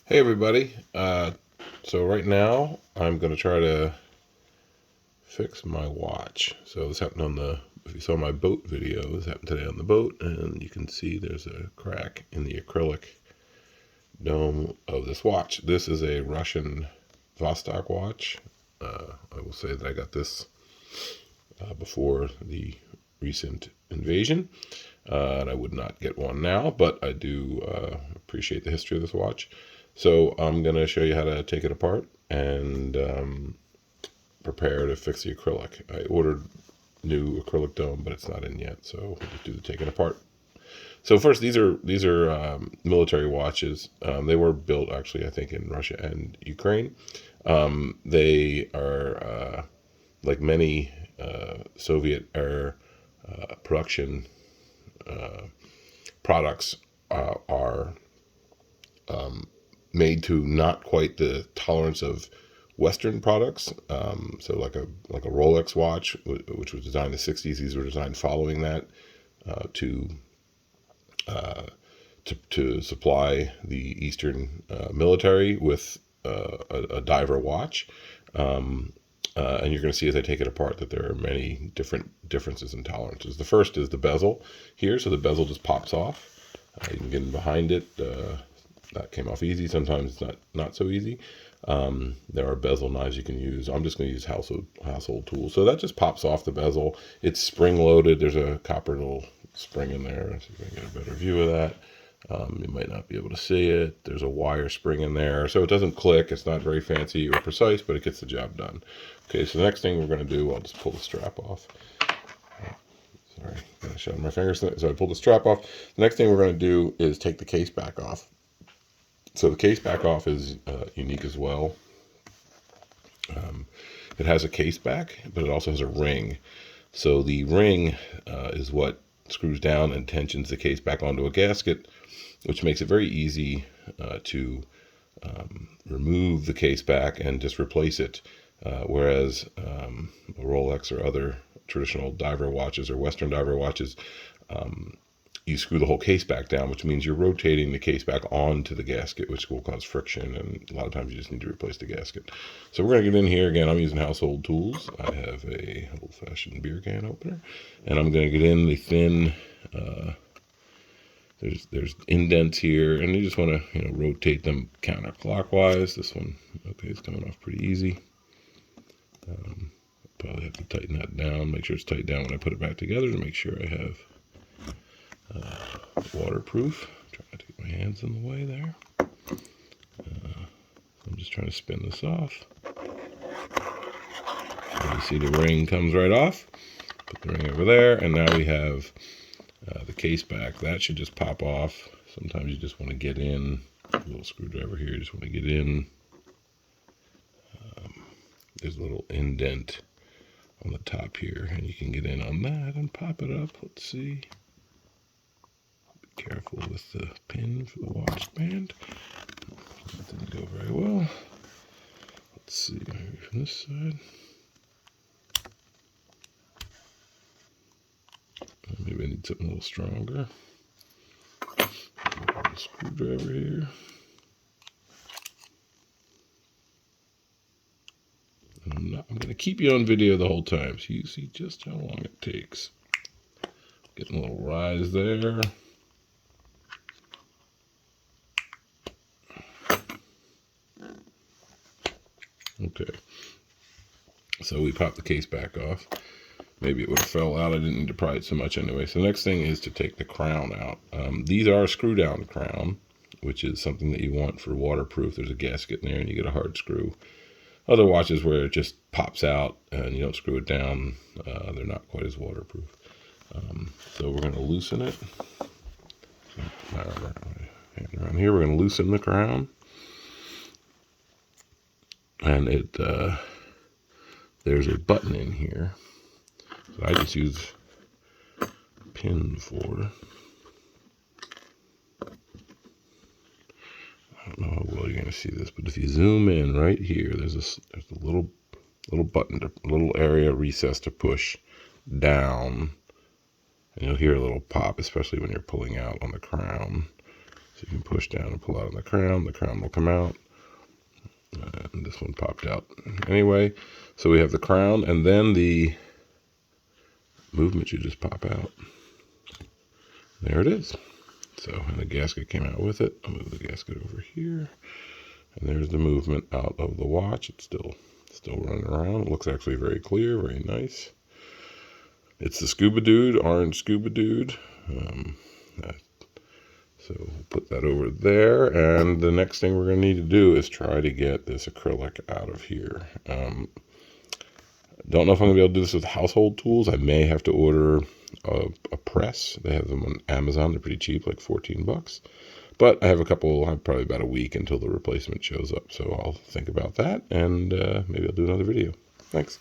Hey everybody, so right now I'm going to try to fix my watch. So this happened if you saw my boat video, this happened today on the boat, and you can see there's a crack in the acrylic dome of this watch. This is a Russian Vostok watch. I will say that I got this before the recent invasion, and I would not get one now, but I do appreciate the history of this watch. So I'm going to show you how to take it apart and prepare to fix the acrylic. I ordered new acrylic dome, but it's not in yet, so we'll just do the taking apart. So first, these are military watches. They were built actually, I think, in Russia and Ukraine. They are like many Soviet era production products are made to not quite the tolerance of Western products. So like a Rolex watch, which was designed in the '60s, these were designed following that to supply the Eastern military with a diver watch. And you're going to see as I take it apart that there are many different differences in tolerances. The first is the bezel here. So the bezel just pops off. You can get in behind it. That came off easy. Sometimes it's not so easy. There are bezel knives you can use. I'm just going to use household tools. So that just pops off the bezel. It's spring loaded. There's a copper little spring in there. So you can get a better view of that. You might not be able to see it. There's a wire spring in there. So it doesn't click. It's not very fancy or precise, but it gets the job done. Okay, so the next thing we're going to do, I'll just pull the strap off. Sorry, I showed my fingers. So I pulled the strap off. The next thing we're going to do is take the case back off. So the case back off is unique as well. It has a case back, but it also has a ring. So the ring is what screws down and tensions the case back onto a gasket, which makes it very easy to remove the case back and just replace it. Whereas a Rolex or other traditional diver watches or Western diver watches, you screw the whole case back down, which means you're rotating the case back onto the gasket, which will cause friction, and a lot of times you just need to replace the gasket. So we're going to get in here. Again, I'm using household tools. I have a old-fashioned beer can opener, and I'm going to get in the thin, there's indents here, and you just want to rotate them counterclockwise. This one, okay, it's coming off pretty easy. Probably have to tighten that down, make sure it's tight down when I put it back together to make sure I have waterproof. Try not to get my hands in the way there. I'm just trying to spin this off. And you see the ring comes right off. Put the ring over there, and now we have the case back. That should just pop off. Sometimes you just want to get in. A little screwdriver here, you just want to get in. There's a little indent on the top here, and you can get in on that and pop it up. Let's see. Be careful with the pin for the watch band. That didn't go very well. Let's see, maybe from this side. Maybe I need something a little stronger. A screwdriver here. I'm going to keep you on video the whole time so you see just how long it takes. Getting a little rise there. Okay. So we popped the case back off. Maybe it would have fell out. I didn't need to pry it so much anyway. So the next thing is to take the crown out. These are a screw down crown, which is something that you want for waterproof. There's a gasket in there and you get a hard screw. Other watches where it just pops out and you don't screw it down, they're not quite as waterproof. So we're going to loosen it. Around here, we're going to loosen the crown. And there's a button in here. So I just use a pin for it. I don't know how well you're going to see this, but if you zoom in right here, there's a little button, a little area recess to push down, and you'll hear a little pop, especially when you're pulling out on the crown. So you can push down and pull out on the crown will come out. And this one popped out anyway. So we have the crown, and then the movement should just pop out. There it is. So, and the gasket came out with it. I'll move the gasket over here. And there's the movement out of the watch. It's still running around. It looks actually very clear, very nice. It's the Scuba Dude, orange Scuba Dude. So we'll put that over there. And the next thing we're going to need to do is try to get this acrylic out of here. Don't know if I'm going to be able to do this with household tools. I may have to order a press. They have them on Amazon. They're pretty cheap, like 14 bucks. But I have probably about a week until the replacement shows up. So I'll think about that, and maybe I'll do another video. Thanks.